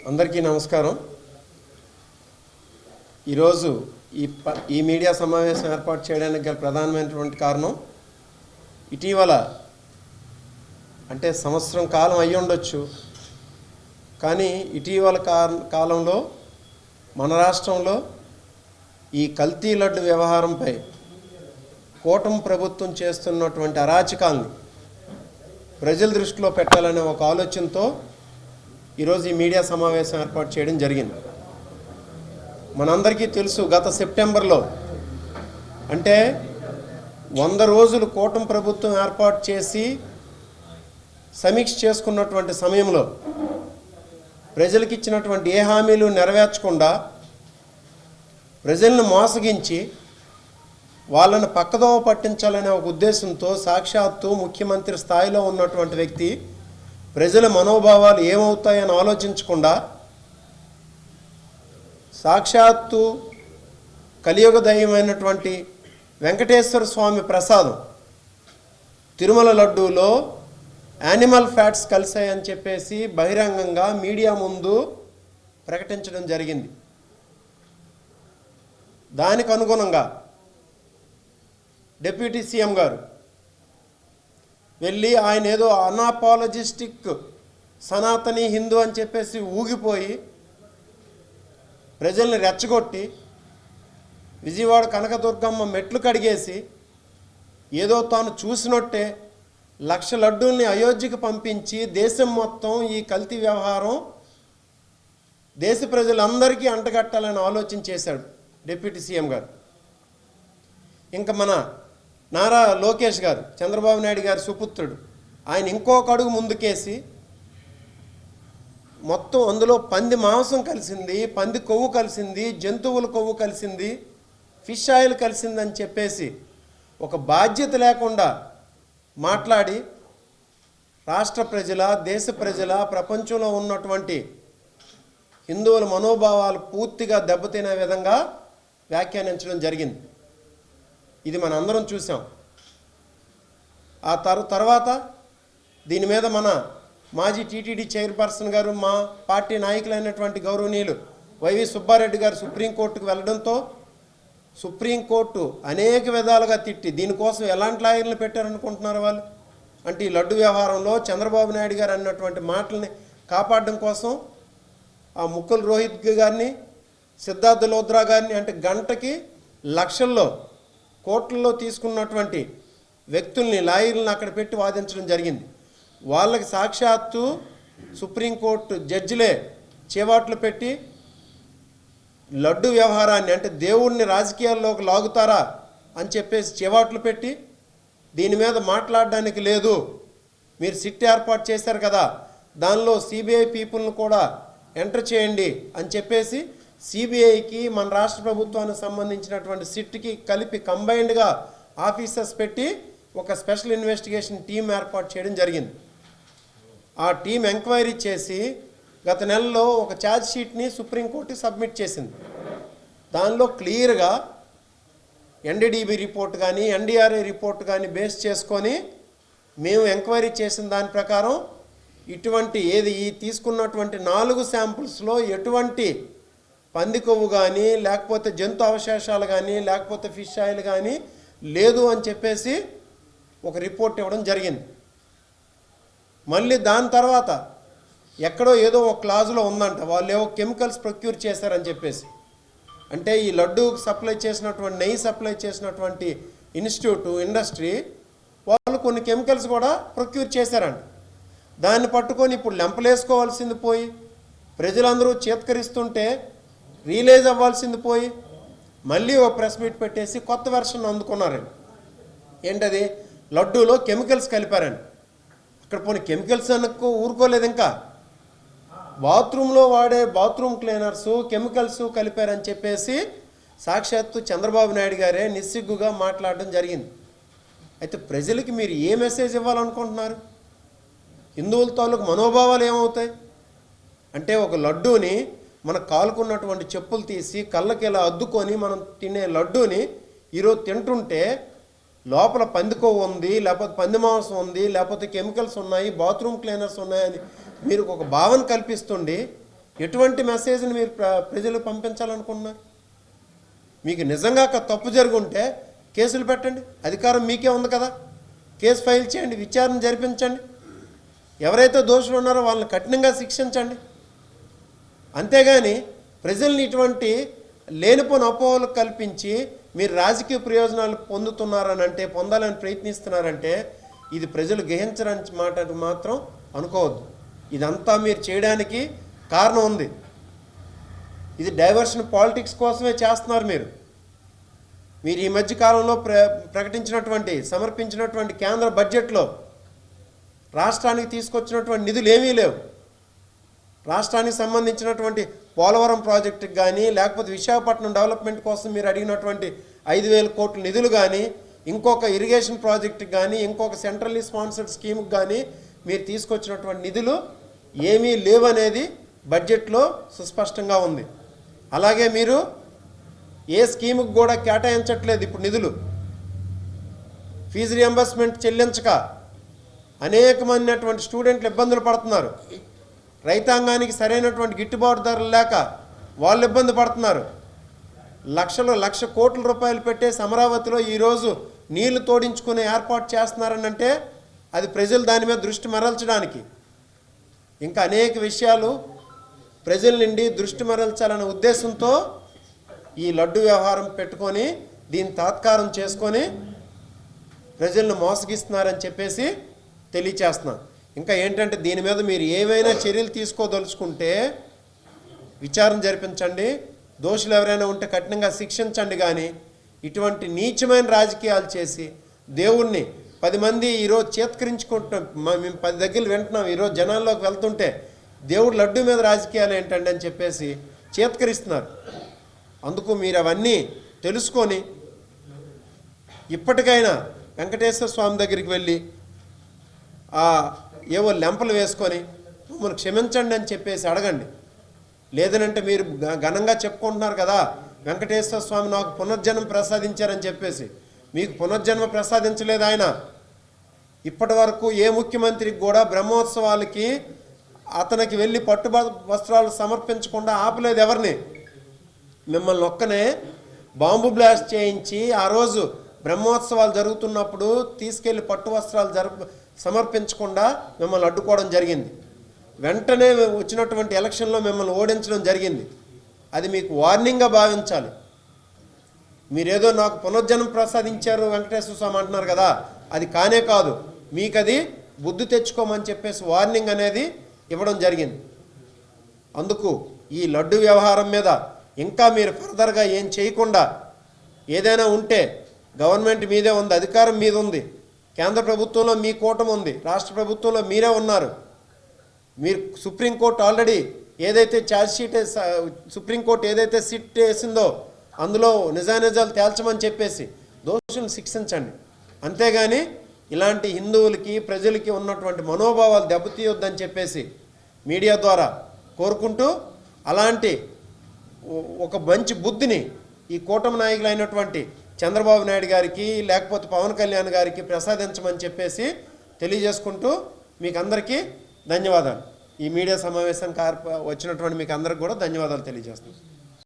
అందరికీ నమస్కారం. ఈరోజు ఈ మీడియా సమావేశం ఏర్పాటు చేయడానికి గల ప్రధానమైనటువంటి కారణం, ఇటీవల అంటే సంవత్సరం కాలం అయ్యి ఉండొచ్చు, కానీ ఇటీవల కాలంలో మన రాష్ట్రంలో ఈ కల్తీ లడ్డు వ్యవహారంపై కూటమి ప్రభుత్వం చేస్తున్నటువంటి అరాచకాల్ని ప్రజల దృష్టిలో పెట్టాలనే ఒక ఆలోచనతో ఈరోజు ఈ మీడియా సమావేశం ఏర్పాటు చేయడం జరిగింది. మనందరికీ తెలుసు, గత సెప్టెంబర్లో అంటే 100 రోజులు కూటమి ప్రభుత్వం ఏర్పాటు చేసి సమీక్ష చేసుకున్నటువంటి సమయంలో ప్రజలకు ఇచ్చినటువంటి ఏ హామీలు నెరవేర్చకుండా ప్రజలను మోసగించి వాళ్ళని పక్కదోవ పట్టించాలనే ఒక ఉద్దేశంతో సాక్షాత్తు ముఖ్యమంత్రి స్థాయిలో ఉన్నటువంటి వ్యక్తి ప్రజల మనోభావాలు ఏమవుతాయని ఆలోచించకుండా సాక్షాత్తు కలియుగ దైవమైనటువంటి వెంకటేశ్వర స్వామి ప్రసాదం తిరుమల లడ్డూలో యానిమల్ ఫ్యాట్స్ కలిసాయని చెప్పేసి బహిరంగంగా మీడియా ముందు ప్రకటించడం జరిగింది. దానికి అనుగుణంగా డిప్యూటీ సీఎం గారు వెళ్ళి ఆయన ఏదో అనాపాలజిస్టిక్ సనాతని హిందూ అని చెప్పేసి ఊగిపోయి ప్రజల్ని రెచ్చగొట్టి విజయవాడ కనకదుర్గమ్మ మెట్లు కడిగేసి ఏదో తాను చూసినట్టే 1,00,000 లడ్డూల్ని అయోధ్యకు పంపించి దేశం మొత్తం ఈ కల్తీ వ్యవహారం దేశ ప్రజలందరికీ అంటగట్టాలని ఆలోచన చేశాడు డిప్యూటీ సీఎం గారు. ఇంకా మన నారా లోకేష్ గారు, చంద్రబాబు నాయుడు గారి సుపుత్రుడు, ఆయన ఇంకొక అడుగు ముందుకేసి మొత్తం అందులో పంది మాంసం కలిసింది, పంది కొవ్వు కలిసింది, జంతువుల కొవ్వు కలిసింది, ఫిష్ ఆయిల్ కలిసిందని చెప్పేసి ఒక బాధ్యత లేకుండా మాట్లాడి రాష్ట్ర ప్రజల, దేశ ప్రజల, ప్రపంచంలో ఉన్నటువంటి హిందువుల మనోభావాలు పూర్తిగా దెబ్బతినే విధంగా వ్యాఖ్యానించడం జరిగింది. ఇది మన అందరం చూసాం. ఆ తర్వాత దీని మీద మన మాజీ టీటీడీ చైర్పర్సన్ గారు, మా పార్టీ నాయకులైనటువంటి గౌరవనీయులు వైవి సుబ్బారెడ్డి గారు సుప్రీంకోర్టుకు వెళ్ళడంతో సుప్రీంకోర్టు అనేక విధాలుగా తిట్టి దీనికోసం ఎలాంటి లాయర్లు పెట్టారనుకుంటున్నారు వాళ్ళు అంటే ఈ లడ్డు వ్యవహారంలో చంద్రబాబు నాయుడు గారు అన్నటువంటి మాటల్ని కాపాడడం కోసం ఆ ముక్కుల్ రోహిత్ గారిని, సిద్ధార్థ లోద్రా గారిని అంటే గంటకి లక్షల్లో కోట్లలో తీసుకున్నటువంటి వ్యక్తుల్ని, లాయర్లను అక్కడ పెట్టి వాదించడం జరిగింది. వాళ్ళకి సాక్షాత్తు సుప్రీంకోర్టు జడ్జిలే చేవాట్లు పెట్టి లడ్డు వ్యవహారాన్ని అంటే దేవుణ్ణి రాజకీయాల్లోకి లాగుతారా అని చెప్పేసి చేవాట్లు పెట్టి దీని మీద మాట్లాడడానికి లేదు, మీరు సిట్ ఏర్పాటు చేశారు కదా దానిలో సిబిఐ పీపుల్ని కూడా ఎంటర్ చేయండి అని చెప్పేసి సిబిఐకి మన రాష్ట్ర ప్రభుత్వానికి సంబంధించినటువంటి సిట్కి కలిపి కంబైన్డ్గా ఆఫీసర్స్ పెట్టి ఒక స్పెషల్ ఇన్వెస్టిగేషన్ టీం ఏర్పాటు చేయడం జరిగింది. ఆ టీం ఎంక్వైరీ చేసి గత నెలలో ఒక ఛార్జ్ షీట్ని సుప్రీంకోర్టుకి సబ్మిట్ చేసింది. దానిలో క్లియర్గా ఎన్డీడీబీ రిపోర్ట్ కానీ ఎన్డీఆర్ఐ రిపోర్ట్ కానీ బేస్ చేసుకొని మేము ఎంక్వైరీ చేసిన దాని ప్రకారం ఇటువంటి ఈ తీసుకున్నటువంటి 4 శాంపుల్స్లో ఎటువంటి పంది కొవ్వు కానీ లేకపోతే జంతు అవశేషాలు కానీ లేకపోతే ఫిష్ ఆయిల్ కానీ లేదు అని చెప్పేసి ఒక రిపోర్ట్ ఇవ్వడం జరిగింది. మళ్ళీ దాని తర్వాత ఎక్కడో ఏదో ఒక క్లాజులో ఉందంట, వాళ్ళు ఏవో కెమికల్స్ ప్రొక్యూర్ చేశారని చెప్పేసి. అంటే ఈ లడ్డు సప్లై చేసినటువంటి, నెయ్యి సప్లై చేసినటువంటి ఇండస్ట్రీ వాళ్ళు కొన్ని కెమికల్స్ కూడా ప్రొక్యూర్ చేశారంట. దాన్ని పట్టుకొని ఇప్పుడు లెంపలేసుకోవాల్సింది పోయి ప్రజలందరూ చేత్కరిస్తుంటే రియలైజ్ అవ్వాల్సింది పోయి మళ్ళీ ఒక ప్రెస్ మీట్ పెట్టేసి కొత్త వెర్షన్ అందుకున్నారండి. ఏంటది? లడ్డూలో కెమికల్స్ కలిపారండి. అక్కడ పోనీ కెమికల్స్ అనుకో ఊరుకోలేదు, ఇంకా బాత్రూంలో వాడే బాత్రూమ్ క్లీనర్సు కెమికల్స్ కలిపారని చెప్పేసి సాక్షాత్తు చంద్రబాబు నాయుడు గారే నిస్సిగ్గుగా మాట్లాడడం జరిగింది. అయితే ప్రజలకి మీరు ఏ మెసేజ్ ఇవ్వాలనుకుంటున్నారు? హిందువుల తాలూకు మనోభావాలు ఏమవుతాయి అంటే ఒక లడ్డూని మన కాలుకున్నటువంటి చెప్పులు తీసి కళ్ళకి ఇలా అద్దుకొని మనం తినే లడ్డూని ఈరోజు తింటుంటే లోపల పందికొవ్వు ఉంది, లేకపోతే పంది మాంసం ఉంది, లేకపోతే కెమికల్స్ ఉన్నాయి, బాత్రూమ్ క్లీనర్స్ ఉన్నాయని మీరు ఒక భావన కల్పిస్తుండి ఎటువంటి మెసేజ్ని మీరు ప్రజలు పంపించాలనుకుంటున్నారు? మీకు నిజంగా తప్పు జరుగుంటే కేసులు పెట్టండి, అధికారం మీకే ఉంది కదా. కేసు ఫైల్ చేయండి, విచారణ జరిపించండి, ఎవరైతే దోషులు ఉన్నారో వాళ్ళని కఠినంగా శిక్షించండి. అంతేగాని ప్రజల్ని ఇటువంటి లేనిపోని అపోహలు కల్పించి మీరు రాజకీయ ప్రయోజనాలు పొందాలని ప్రయత్నిస్తున్నారంటే ఇది ప్రజలు గ్రహించడానికి మాట మాత్రం అనుకోవద్దు. ఇదంతా మీరు చేయడానికి కారణం ఉంది. ఇది డైవర్షన్ పాలిటిక్స్ కోసమే చేస్తున్నారు. మీరు ఈ మధ్య కాలంలో సమర్పించినటువంటి కేంద్ర బడ్జెట్లో రాష్ట్రానికి తీసుకొచ్చినటువంటి నిధులు ఏమీ లేవు. రాష్ట్రానికి సంబంధించినటువంటి పోలవరం ప్రాజెక్టుకి కానీ, లేకపోతే విశాఖపట్నం డెవలప్మెంట్ కోసం మీరు అడిగినటువంటి 5,000 కోట్ల నిధులు కానీ, ఇంకొక ఇరిగేషన్ ప్రాజెక్టుకి కానీ, ఇంకొక సెంట్రల్లీ స్పాన్సర్డ్ స్కీమ్కి కానీ మీరు తీసుకొచ్చినటువంటి నిధులు ఏమీ లేవనేది బడ్జెట్లో సుస్పష్టంగా ఉంది. అలాగే మీరు ఏ స్కీముకి కూడా కేటాయించట్లేదు ఇప్పుడు నిధులు. ఫీజు రియంబర్స్మెంట్ చెల్లించక అనేకమైనటువంటి స్టూడెంట్లు ఇబ్బందులు పడుతున్నారు. రైతాంగానికి సరైనటువంటి గిట్టుబాటు ధరలు లేక వాళ్ళు ఇబ్బంది పడుతున్నారు. 1,00,00,000 కోట్ల రూపాయలు పెట్టేసి అమరావతిలో ఈరోజు నీళ్లు తోడించుకునే ఏర్పాటు చేస్తున్నారనంటే అది ప్రజలు దాని మీద దృష్టి మరల్చడానికి, ఇంకా అనేక విషయాలు ప్రజల నుండి దృష్టి మరల్చాలనే ఉద్దేశంతో ఈ లడ్డు వ్యవహారం పెట్టుకొని దీన్ని తాత్కారం చేసుకొని ప్రజలను మోసగిస్తున్నారని చెప్పేసి తెలియచేస్తున్నాం. ఇంకా ఏంటంటే దీని మీద మీరు ఏవైనా చర్యలు తీసుకోదలుచుకుంటే విచారణ జరిపించండి, దోషులు ఎవరైనా ఉంటే కఠినంగా శిక్షించండి. కానీ ఇటువంటి నీచమైన రాజకీయాలు చేసి దేవుణ్ణి 10 మంది ఈరోజు చేత్కరించుకుంటున్నాం. మేము 10 దగ్గర వింటున్నాం. ఈరోజు జనాల్లోకి వెళ్తుంటే దేవుడు లడ్డు మీద రాజకీయాలు ఏంటండి అని చెప్పేసి చేత్కరిస్తున్నారు. అందుకు మీరు అవన్నీ తెలుసుకొని ఇప్పటికైనా వెంకటేశ్వర స్వామి దగ్గరికి వెళ్ళి ఏవో లెంపలు వేసుకొని మమ్మల్ని క్షమించండి అని చెప్పేసి అడగండి. లేదనంటే మీరు ఘనంగా చెప్పుకుంటున్నారు కదా వెంకటేశ్వర స్వామి నాకు పునర్జన్మ ప్రసాదించారని చెప్పేసి. మీకు పునర్జన్మ ప్రసాదించలేదు ఆయన. ఇప్పటి వరకు ఏ ముఖ్యమంత్రికి కూడా బ్రహ్మోత్సవాలకి అతనికి వెళ్ళి పట్టు వస్త్రాలు సమర్పించకుండా ఆపలేదు ఎవరిని. మిమ్మల్ని ఒక్కనే బాంబు బ్లాస్ట్ చేయించి ఆ రోజు బ్రహ్మోత్సవాలు జరుగుతున్నప్పుడు తీసుకెళ్లి పట్టు వస్త్రాలు సమర్పించకుండా మిమ్మల్ని అడ్డుకోవడం జరిగింది. వెంటనే వచ్చినటువంటి ఎలక్షన్లో మిమ్మల్ని ఓడించడం జరిగింది. అది మీకు వార్నింగ్గా భావించాలి. మీరేదో నాకు పునర్జన్మ ప్రసాదించారు వెంకటేశ్వర స్వామి అంటున్నారు కదా, అది కానే కాదు. మీకు అది బుద్ధి తెచ్చుకోమని చెప్పేసి వార్నింగ్ అనేది ఇవ్వడం జరిగింది. అందుకు ఈ లడ్డు వ్యవహారం మీద ఇంకా మీరు ఫర్దర్గా ఏం చేయకుండా ఏదైనా ఉంటే గవర్నమెంట్ మీదే ఉంది, అధికారం మీద ఉంది. కేంద్ర ప్రభుత్వంలో మీ కూటమి ఉంది, రాష్ట్ర ప్రభుత్వంలో మీరే ఉన్నారు. మీరు సుప్రీంకోర్టు ఆల్రెడీ ఏదైతే ఛార్జ్షీట్ సుప్రీంకోర్టు ఏదైతే సిట్ వేసిందో అందులో నిజానిజాలు తేల్చమని చెప్పేసి దోషులను శిక్షించండి. అంతేగాని ఇలాంటి హిందువులకి ప్రజలకి ఉన్నటువంటి మనోభావాలు దెబ్బతీయొద్దని చెప్పేసి మీడియా ద్వారా కోరుకుంటూ అలాంటి ఒక మంచి బుద్ధిని ఈ కూటమి నాయకులు అయినటువంటి చంద్రబాబు నాయుడు గారికి లేకపోతే పవన్ కళ్యాణ్ గారికి ప్రసాదించమని చెప్పేసి తెలియజేసుకుంటూ మీకు అందరికీ ధన్యవాదాలు. ఈ మీడియా సమావేశానికి వచ్చినటువంటి మీకు అందరికి కూడా ధన్యవాదాలు తెలియజేస్తున్నాను.